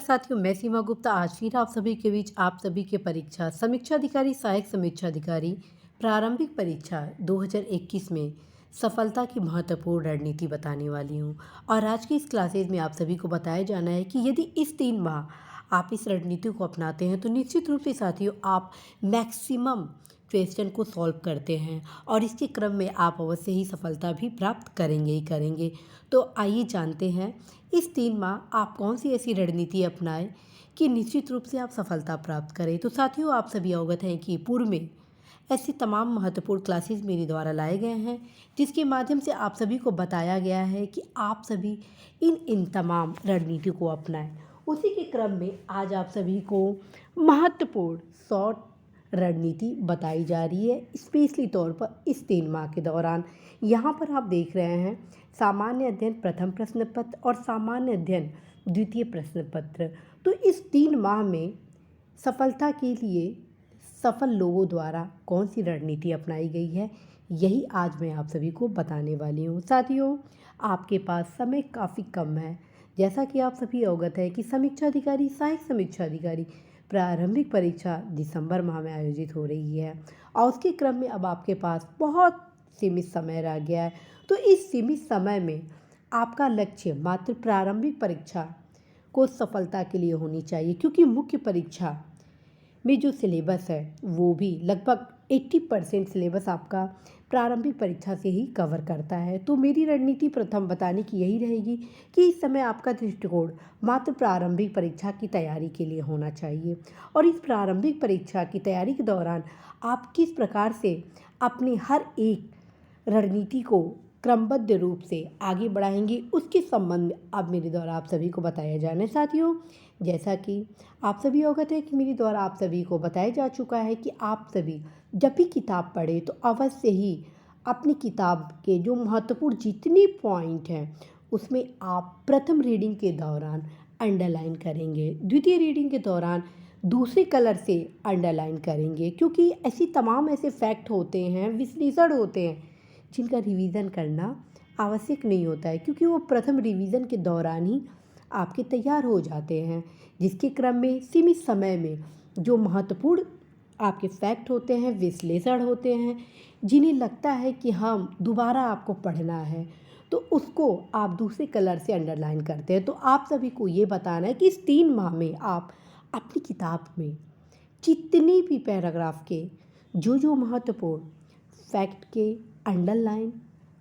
साथियों, मैं सीमा गुप्ता आज फिर आप सभी के बीच आप सभी के परीक्षा समीक्षा अधिकारी सहायक समीक्षा अधिकारी प्रारंभिक परीक्षा 2021 में सफलता की महत्वपूर्ण रणनीति बताने वाली हूं। और आज की इस क्लासेज में आप सभी को बताया जाना है कि यदि इस 3 माह आप इस रणनीति को अपनाते हैं तो निश्चित रूप से साथियों आप मैक्सिमम क्वेश्चन को सॉल्व करते हैं और इसके क्रम में आप अवश्य ही सफलता भी प्राप्त करेंगे ही करेंगे। तो आइए जानते हैं इस 3 माह आप कौन सी ऐसी रणनीति अपनाएं कि निश्चित रूप से आप सफलता प्राप्त करें। तो साथियों आप सभी अवगत हैं कि पूर्व में ऐसे तमाम महत्वपूर्ण क्लासेस मेरे द्वारा लाए गए हैं जिसके माध्यम से आप सभी को बताया गया है कि आप सभी इन तमाम रणनीति को अपनाएं। उसी के क्रम में आज आप सभी को महत्वपूर्ण शॉर्ट रणनीति बताई जा रही है स्पेशली तौर पर इस 3 माह के दौरान। यहाँ पर आप देख रहे हैं सामान्य अध्ययन प्रथम प्रश्न पत्र और सामान्य अध्ययन द्वितीय प्रश्न पत्र। तो इस 3 माह में सफलता के लिए सफल लोगों द्वारा कौन सी रणनीति अपनाई गई है, यही आज मैं आप सभी को बताने वाली हूँ। साथियों आपके पास समय काफ़ी कम है। जैसा कि आप सभी अवगत है कि समीक्षा अधिकारी सहायक समीक्षा अधिकारी प्रारंभिक परीक्षा दिसंबर माह में आयोजित हो रही है और उसके क्रम में अब आपके पास बहुत सीमित समय रह गया है। तो इस सीमित समय में आपका लक्ष्य मात्र प्रारंभिक परीक्षा को सफलता के लिए होनी चाहिए, क्योंकि मुख्य परीक्षा में जो सिलेबस है वो भी लगभग 80% सिलेबस आपका प्रारंभिक परीक्षा से ही कवर करता है। तो मेरी रणनीति प्रथम बताने की यही रहेगी कि इस समय आपका दृष्टिकोण मात्र प्रारंभिक परीक्षा की तैयारी के लिए होना चाहिए और इस प्रारंभिक परीक्षा की तैयारी के दौरान आप किस प्रकार से अपनी हर एक रणनीति को क्रमबद्ध रूप से आगे बढ़ाएंगे उसके संबंध में अब मेरे द्वारा आप सभी को बताया जाना है। साथियों जैसा कि आप सभी अवगत है कि मेरे द्वारा आप सभी को बताया जा चुका है कि आप सभी जब भी किताब पढ़ें तो अवश्य ही अपनी किताब के जो महत्वपूर्ण जितने पॉइंट हैं उसमें आप प्रथम रीडिंग के दौरान अंडरलाइन करेंगे, द्वितीय रीडिंग के दौरान दूसरे कलर से अंडरलाइन करेंगे, क्योंकि ऐसी तमाम ऐसे फैक्ट होते हैं, विश्लेषण होते हैं जिनका रिवीजन करना आवश्यक नहीं होता है, क्योंकि वो प्रथम रिवीजन के दौरान ही आपके तैयार हो जाते हैं। जिसके क्रम में सीमित समय में जो महत्वपूर्ण आपके फैक्ट होते हैं, विश्लेषण होते हैं, जिन्हें लगता है कि हम दोबारा आपको पढ़ना है तो उसको आप दूसरे कलर से अंडरलाइन करते हैं। तो आप सभी को ये बताना है कि इस 3 माह में आप अपनी किताब में जितने भी पैराग्राफ के जो महत्वपूर्ण फैक्ट के अंडरलाइन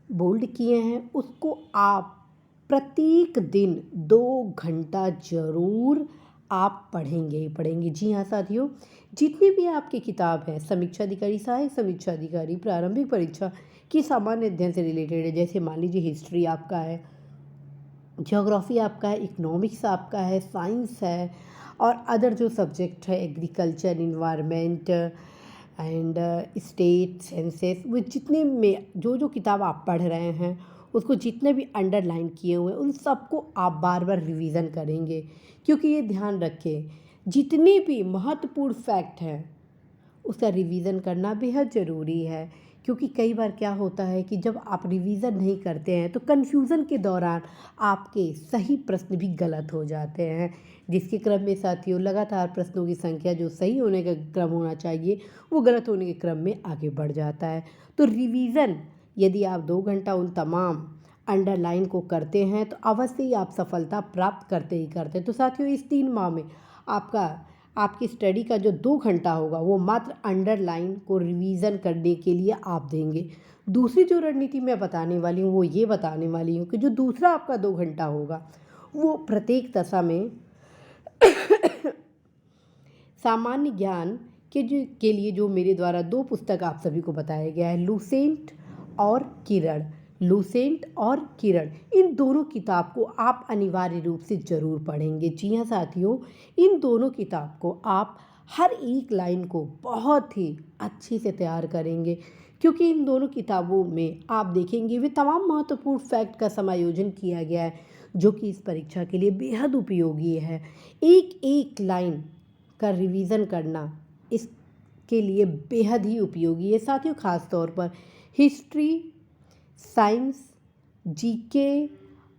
बोल्ड किए हैं उसको आप प्रत्येक दिन 2 घंटा जरूर आप पढ़ेंगे ही पढ़ेंगे। जी हाँ साथियों, जितनी भी आपकी किताब है समीक्षा अधिकारी सहायक समीक्षा अधिकारी प्रारंभिक परीक्षा की सामान्य अध्ययन से रिलेटेड है, जैसे मान लीजिए हिस्ट्री आपका है, ज्योग्राफी आपका है, इकोनॉमिक्स आपका है, साइंस है और अदर जो सब्जेक्ट है agriculture, environment and state senses, वो जितने में जो किताब आप पढ़ रहे हैं उसको जितने भी अंडरलाइन किए हुए हैं उन सबको आप बार बार रिवीजन करेंगे, क्योंकि ये ध्यान रखें जितने भी महत्वपूर्ण फैक्ट हैं उसका रिवीजन करना बेहद ज़रूरी है। क्योंकि कई बार क्या होता है कि जब आप रिवीजन नहीं करते हैं तो कन्फ्यूज़न के दौरान आपके सही प्रश्न भी गलत हो जाते हैं, जिसके क्रम में साथियों लगातार प्रश्नों की संख्या जो सही होने का क्रम होना चाहिए वो गलत होने के क्रम में आगे बढ़ जाता है। तो रिवीजन यदि आप 2 घंटा उन तमाम अंडरलाइन को करते हैं तो अवश्य ही आप सफलता प्राप्त करते ही करते हैं। तो साथियों इस 3 माह में आपकी स्टडी का जो 2 घंटा होगा वो मात्र अंडरलाइन को रिवीजन करने के लिए आप देंगे। दूसरी जो रणनीति मैं बताने वाली हूँ वो ये बताने वाली हूँ कि जो दूसरा आपका 2 घंटा होगा वो प्रत्येक दशा में सामान्य ज्ञान के लिए जो मेरे द्वारा 2 पुस्तक आप सभी को बताया गया है, लूसेंट और किरण, इन दोनों किताब को आप अनिवार्य रूप से ज़रूर पढ़ेंगे। जी हाँ साथियों, इन दोनों किताब को आप हर एक लाइन को बहुत ही अच्छे से तैयार करेंगे, क्योंकि इन दोनों किताबों में आप देखेंगे वे तमाम महत्वपूर्ण फैक्ट का समायोजन किया गया है जो कि इस परीक्षा के लिए बेहद उपयोगी है। एक एक लाइन का रिवीजन करना इसके लिए बेहद ही उपयोगी है साथियों। ख़ास तौर पर हिस्ट्री, साइंस, जीके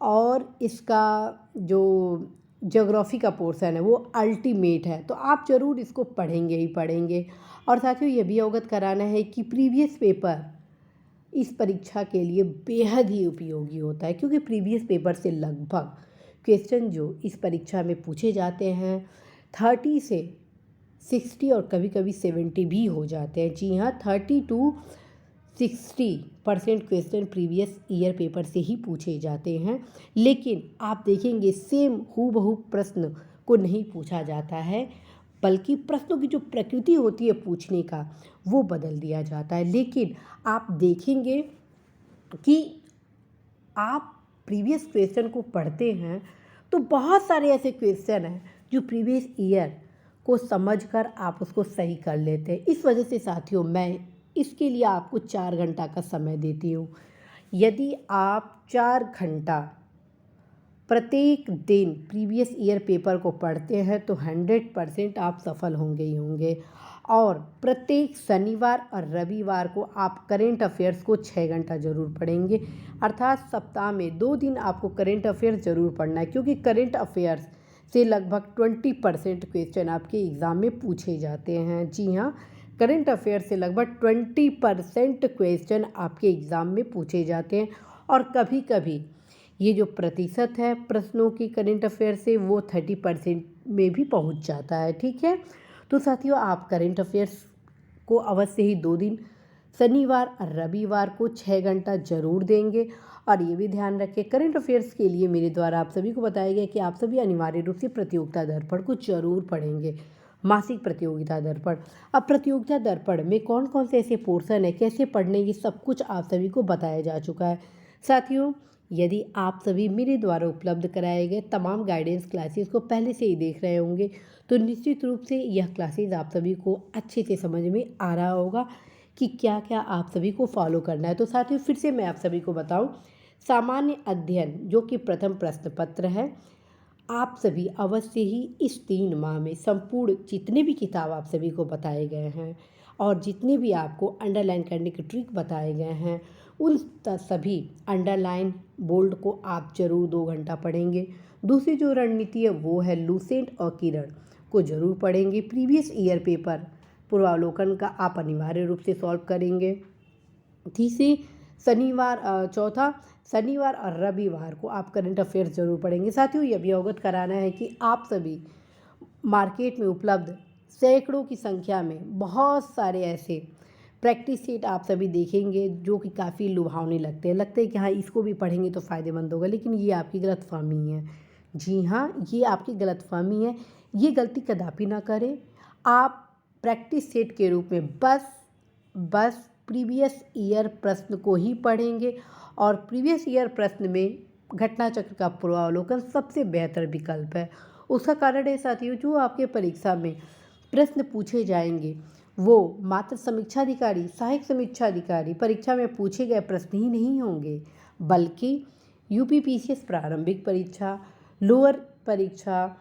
और इसका जो ज्योग्राफी का पोर्शन है वो अल्टीमेट है, तो आप ज़रूर इसको पढ़ेंगे ही पढ़ेंगे। और साथियों ये भी अवगत कराना है कि प्रीवियस पेपर इस परीक्षा के लिए बेहद ही उपयोगी होता है, क्योंकि प्रीवियस पेपर से लगभग क्वेश्चन जो इस परीक्षा में पूछे जाते हैं 30 से 60 और कभी कभी 70 भी हो जाते हैं। जी हाँ, 30 to 60% question previous year paper से ही पूछे जाते हैं। लेकिन आप देखेंगे सेम हूबहू प्रश्न को नहीं पूछा जाता है, बल्कि प्रश्नों की जो प्रकृति होती है पूछने का वो बदल दिया जाता है। लेकिन आप देखेंगे कि आप प्रीवियस क्वेश्चन को पढ़ते हैं तो बहुत सारे ऐसे क्वेश्चन हैं जो प्रीवियस ईयर को समझकर आप उसको सही कर लेते हैं। इस वजह से साथियों मैं इसके लिए आपको 4 घंटा का समय देती हूँ। यदि आप 4 घंटा प्रत्येक दिन प्रीवियस ईयर पेपर को पढ़ते हैं तो 100% आप सफल होंगे ही होंगे। और प्रत्येक शनिवार और रविवार को आप करेंट अफेयर्स को 6 घंटा ज़रूर पढ़ेंगे, अर्थात सप्ताह में 2 दिन आपको करेंट अफेयर्स ज़रूर पढ़ना है, क्योंकि करेंट अफेयर्स से लगभग 20% क्वेश्चन आपके एग्ज़ाम में पूछे जाते हैं। जी हाँ, करेंट अफेयर्स से लगभग 20% क्वेश्चन आपके एग्ज़ाम में पूछे जाते हैं। और कभी कभी ये जो प्रतिशत है प्रश्नों की करेंट अफेयर से वो 30% में भी पहुंच जाता है। ठीक है, तो साथियों आप करेंट अफेयर्स को अवश्य ही 2 दिन शनिवार और रविवार को 6 घंटा जरूर देंगे। और ये भी ध्यान रखें, करंट अफेयर्स के लिए मेरे द्वारा आप सभी को बताया गया कि आप सभी अनिवार्य रूप से प्रतियोगिता दर्पण को जरूर पढ़ेंगे, मासिक प्रतियोगिता दर्पण। अब प्रतियोगिता दर्पण में कौन कौन से ऐसे पोर्शन है, कैसे पढ़ने, ये सब कुछ आप सभी को बताया जा चुका है। साथियों यदि आप सभी मेरे द्वारा उपलब्ध कराए गए तमाम गाइडेंस क्लासेस को पहले से ही देख रहे होंगे तो निश्चित रूप से यह क्लासेस आप सभी को अच्छे से समझ में आ रहा होगा कि क्या क्या आप सभी को फॉलो करना है। तो साथियों फिर से मैं आप सभी को बताऊं, सामान्य अध्ययन जो कि प्रथम प्रश्न पत्र है, आप सभी अवश्य ही इस 3 माह में संपूर्ण जितने भी किताब आप सभी को बताए गए हैं और जितने भी आपको अंडरलाइन करने के ट्रिक बताए गए हैं उन सभी अंडरलाइन बोल्ड को आप जरूर 2 घंटा पढ़ेंगे। दूसरी जो रणनीति है वो है लूसेंट और किरण को जरूर पढ़ेंगे। प्रीवियस ईयर पेपर पूर्वावलोकन का आप अनिवार्य रूप से सॉल्व करेंगे। तीसरी चौथा शनिवार और रविवार को आप करंट अफेयर्स जरूर पढ़ेंगे। साथियों ये भी अवगत कराना है कि आप सभी मार्केट में उपलब्ध सैकड़ों की संख्या में बहुत सारे ऐसे प्रैक्टिस सेट आप सभी देखेंगे जो कि काफ़ी लुभावने लगते हैं कि हाँ इसको भी पढ़ेंगे तो फ़ायदेमंद होगा, लेकिन ये आपकी गलतफहमी है। जी हाँ, ये आपकी गलतफहमी है, ये गलती कदापि ना करें। आप प्रैक्टिस सेट के रूप में बस प्रीवियस ईयर प्रश्न को ही पढ़ेंगे और प्रीवियस ईयर प्रश्न में घटना चक्र का पूर्वावलोकन सबसे बेहतर विकल्प है। उसका कारण है साथियों, जो आपके परीक्षा में प्रश्न पूछे जाएंगे वो मात्र समीक्षाधिकारी, सहायक समीक्षाधिकारी परीक्षा में पूछे गए प्रश्न ही नहीं होंगे, बल्कि यूपीपीसीएस प्रारंभिक परीक्षा, लोअर परीक्षा,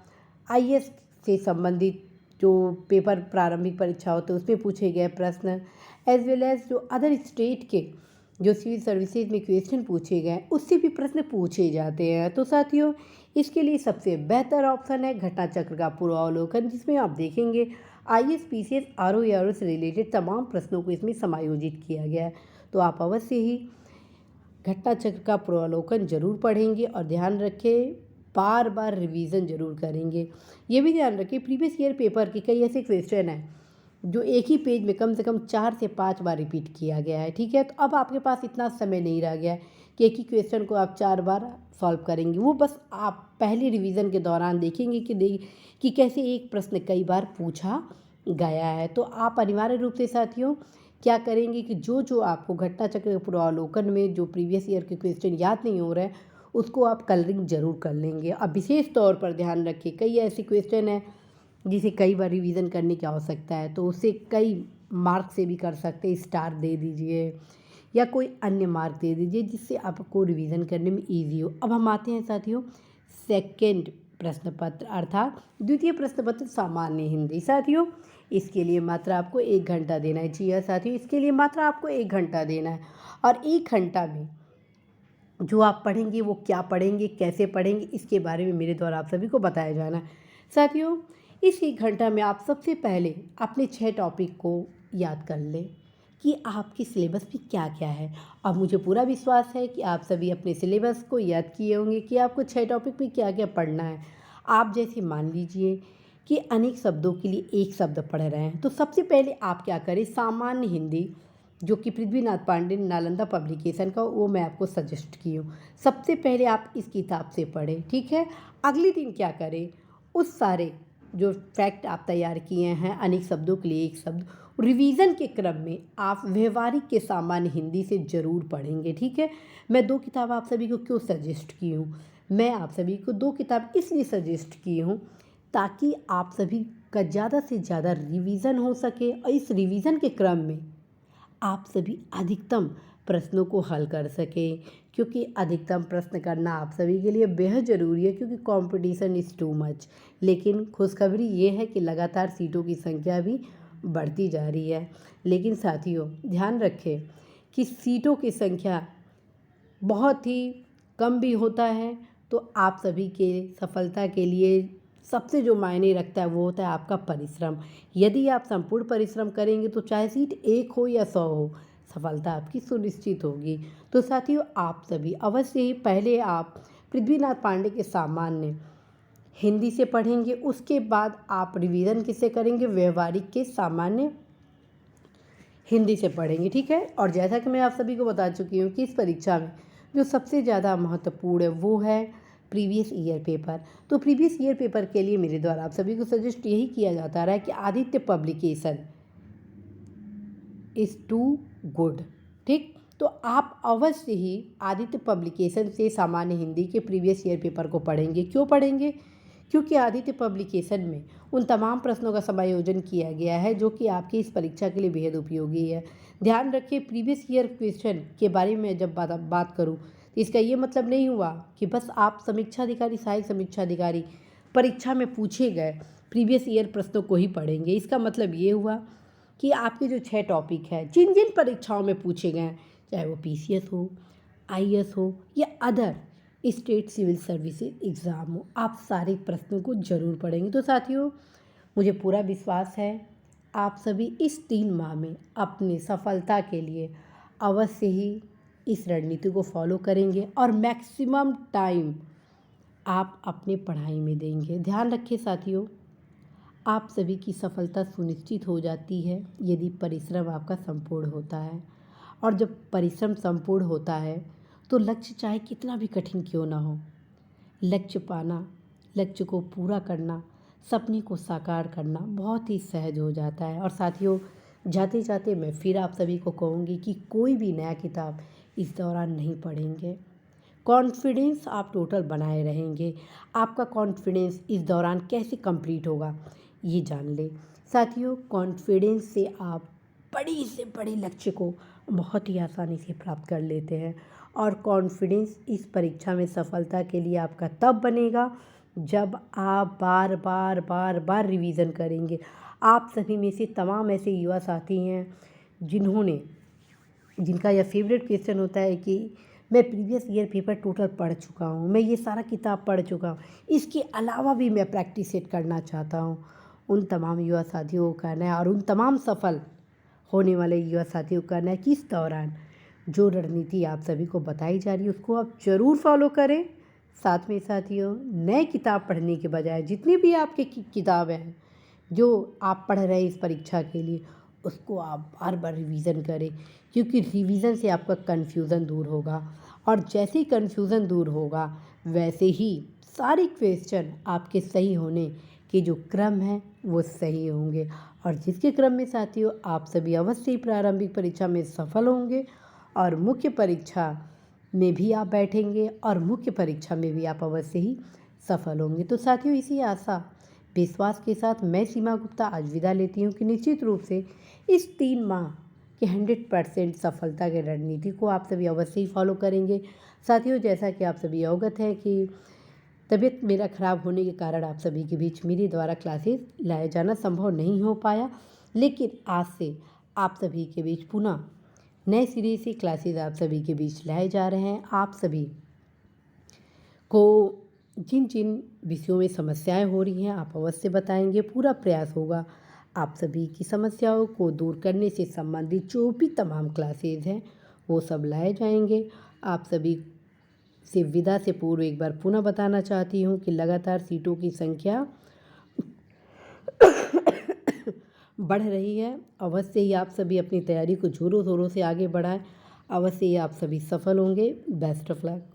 आईएएस से संबंधित जो पेपर प्रारंभिक परीक्षा होते हैं उसमें पूछे गए प्रश्न, एज वेल एज जो अदर स्टेट के जो सिविल सर्विसेज में क्वेश्चन पूछे गए उससे भी प्रश्न पूछे जाते हैं। तो साथियों इसके लिए सबसे बेहतर ऑप्शन है घटना चक्र का पूर्वावलोकन, जिसमें आप देखेंगे आईएएस, पीसीएस, आरओ से रिलेटेड तमाम प्रश्नों को इसमें समायोजित किया गया है। तो आप अवश्य ही घटना चक्र का पूर्वावलोकन जरूर पढ़ेंगे और ध्यान रखें बार बार रिवीजन जरूर करेंगे। ये भी ध्यान रखें प्रीवियस ईयर पेपर के कई ऐसे क्वेश्चन हैं जो एक ही पेज में कम से कम 4 से 5 बार रिपीट किया गया है। ठीक है, तो अब आपके पास इतना समय नहीं रह गया है कि एक ही क्वेश्चन को आप 4 बार सॉल्व करेंगे। वो बस आप पहले रिवीजन के दौरान देखेंगे कि कैसे एक प्रश्न कई बार पूछा गया है। तो आप अनिवार्य रूप से साथियों क्या करेंगे कि जो आपको घटना चक्र के पूर्वावलोकन में जो प्रीवियस ईयर के क्वेश्चन याद नहीं हो रहे हैं उसको आप कलरिंग जरूर कर लेंगे। अब विशेष तौर पर ध्यान रखिए कई ऐसे क्वेश्चन हैं जिसे कई बार रिवीजन करने की आवश्यकता है, तो उसे कई मार्क से भी कर सकते हैं, स्टार दे दीजिए या कोई अन्य मार्क दे दीजिए जिससे आपको रिवीजन करने में ईजी हो। अब हम आते हैं साथियों सेकंड प्रश्न पत्र अर्थात द्वितीय प्रश्न पत्र सामान्य हिंदी। साथियों इसके लिए मात्र आपको 1 घंटा देना है। जी हाँ साथियों, इसके लिए मात्र आपको 1 घंटा देना है और 1 घंटा में जो आप पढ़ेंगे वो क्या पढ़ेंगे, कैसे पढ़ेंगे, इसके बारे में मेरे द्वारा आप सभी को बताया जाना है। साथियों, इस 1 घंटा में आप सबसे पहले अपने 6 टॉपिक को याद कर लें कि आपके सिलेबस में क्या-क्या है। और मुझे पूरा विश्वास है कि आप सभी अपने सिलेबस को याद किए होंगे कि आपको 6 टॉपिक में क्या-क्या पढ़ना है। आप जैसे मान लीजिए कि अनेक शब्दों के लिए एक शब्द पढ़ रहे हैं, तो सबसे पहले आप क्या करें, सामान्य हिंदी जो कि पृथ्वीनाथ पांडे नालंदा पब्लिकेशन का, वो मैं आपको सजेस्ट की हूँ। सबसे पहले आप इस किताब से पढ़ें, ठीक है। अगले दिन क्या करें, उस सारे जो फैक्ट आप तैयार किए हैं अनेक शब्दों के लिए एक शब्द, रिवीजन के क्रम में आप व्यवहारिक के सामान्य हिंदी से ज़रूर पढ़ेंगे, ठीक है। मैं 2 किताब आप सभी को क्यों सजेस्ट की हूँ, मैं आप सभी को 2 किताब इसलिए सजेस्ट की हूँ ताकि आप सभी का ज़्यादा से ज़्यादा रिवीजन हो सके और इस रिवीजन के क्रम में आप सभी अधिकतम प्रश्नों को हल कर सकें, क्योंकि अधिकतम प्रश्न करना आप सभी के लिए बेहद ज़रूरी है, क्योंकि कंपटीशन इज़ टू मच। लेकिन खुशखबरी ये है कि लगातार सीटों की संख्या भी बढ़ती जा रही है। लेकिन साथियों, ध्यान रखें कि सीटों की संख्या बहुत ही कम भी होता है, तो आप सभी के सफलता के लिए सबसे जो मायने रखता है वो होता है आपका परिश्रम। यदि आप संपूर्ण परिश्रम करेंगे तो चाहे सीट 1 हो या 100 हो, सफलता आपकी सुनिश्चित होगी। तो साथियों, आप सभी अवश्य ही पहले आप पृथ्वीनाथ पांडे के सामान्य हिंदी से पढ़ेंगे, उसके बाद आप रिवीजन किससे करेंगे, व्यवहारिक के सामान्य हिंदी से पढ़ेंगे, ठीक है। और जैसा कि मैं आप सभी को बता चुकी हूँ कि इस परीक्षा में जो सबसे ज़्यादा महत्वपूर्ण है वो है प्रीवियस ईयर पेपर। तो प्रीवियस ईयर पेपर के लिए मेरे द्वारा आप सभी को सजेस्ट यही किया जाता रहा है कि Aditya publication is too good, ठीक। तो आप अवश्य ही आदित्य पब्लिकेशन से सामान्य हिंदी के प्रीवियस ईयर पेपर को पढ़ेंगे। क्यों पढ़ेंगे, क्योंकि आदित्य पब्लिकेशन में उन तमाम प्रश्नों का समायोजन किया गया है जो कि आपकी इस परीक्षा के लिए बेहद उपयोगी है। ध्यान रखिए, प्रीवियस ईयर क्वेश्चन के बारे में जब बात करूँ तो इसका ये मतलब नहीं हुआ कि बस आप समीक्षा अधिकारी, सहायक समीक्षा अधिकारी परीक्षा में पूछे गए प्रीवियस ईयर प्रश्नों को ही पढ़ेंगे। इसका मतलब ये हुआ कि आपके जो 6 टॉपिक हैं जिन जिन परीक्षाओं में पूछे गए हैं, चाहे वो पीसीएस हो, आईएएस हो या other state civil services exam हो, आप सारे प्रश्नों को ज़रूर पढ़ेंगे। तो साथियों, मुझे पूरा विश्वास है आप सभी इस 3 माह में अपनी सफलता के लिए अवश्य ही इस रणनीति को फॉलो करेंगे और मैक्सिमम टाइम आप अपनी पढ़ाई में देंगे। ध्यान रखिए साथियों, आप सभी की सफलता सुनिश्चित हो जाती है यदि परिश्रम आपका संपूर्ण होता है। और जब परिश्रम संपूर्ण होता है तो लक्ष्य चाहे कितना भी कठिन क्यों ना हो, लक्ष्य पाना, लक्ष्य को पूरा करना, सपने को साकार करना बहुत ही सहज हो जाता है। और साथियों, जाते जाते मैं फिर आप सभी को कहूँगी कि कोई भी नया किताब इस दौरान नहीं पढ़ेंगे। कॉन्फिडेंस आप टोटल बनाए रहेंगे। आपका कॉन्फिडेंस इस दौरान कैसे कंप्लीट होगा ये जान ले। साथियों, कॉन्फिडेंस से आप बड़ी से बड़ी लक्ष्य को बहुत ही आसानी से प्राप्त कर लेते हैं। और कॉन्फिडेंस इस परीक्षा में सफलता के लिए आपका तब बनेगा जब आप बार बार बार बार रिवीजन करेंगे। आप सभी में से तमाम ऐसे युवा साथी हैं जिनका यह फेवरेट क्वेश्चन होता है कि मैं प्रीवियस ईयर पेपर टोटल पढ़ चुका हूँ, मैं ये सारा किताब पढ़ चुका हूँ, इसके अलावा भी मैं प्रैक्टिस सेट करना चाहता हूँ। उन तमाम युवा साथियों को कहना है और उन तमाम सफल होने वाले युवा साथियों को कहना है कि इस दौरान जो रणनीति आप सभी को बताई जा रही है उसको आप ज़रूर फॉलो करें। साथ में साथियों, नए किताब पढ़ने के बजाय जितनी भी आपके किताबें हैं जो आप पढ़ रहे हैं इस परीक्षा के लिए, उसको आप बार बार रिवीजन करें, क्योंकि रिवीजन से आपका कन्फ्यूज़न दूर होगा। और जैसे ही कन्फ्यूज़न दूर होगा वैसे ही सारे क्वेश्चन आपके सही होने के जो क्रम है वो सही होंगे। और जिसके क्रम में साथियों आप सभी अवश्य ही प्रारंभिक परीक्षा में सफल होंगे और मुख्य परीक्षा में भी आप बैठेंगे और मुख्य परीक्षा में भी आप अवश्य ही सफल होंगे। तो साथियों, इसी आशा विश्वास के साथ मैं सीमा गुप्ता आज विदा लेती हूँ कि निश्चित रूप से इस 3 माह के 100% सफलता के रणनीति को आप सभी अवश्य ही फॉलो करेंगे। साथियों, जैसा कि आप सभी अवगत हैं कि तबीयत मेरा ख़राब होने के कारण आप सभी के बीच मेरे द्वारा क्लासेस लाया जाना संभव नहीं हो पाया, लेकिन आज से आप सभी के बीच पुनः नए सिरे से क्लासेस आप सभी के बीच लाए जा रहे हैं। आप सभी को जिन जिन विषयों में समस्याएं हो रही हैं आप अवश्य बताएंगे। पूरा प्रयास होगा आप सभी की समस्याओं को दूर करने से संबंधित जो भी तमाम क्लासेज हैं वो सब लाए जाएंगे। आप सभी से विदा से पूर्व एक बार पुनः बताना चाहती हूँ कि लगातार सीटों की संख्या बढ़ रही है। अवश्य ही आप सभी अपनी तैयारी को जोरों शोरों से आगे बढ़ाएं। अवश्य ही आप सभी सफल होंगे। Best of luck.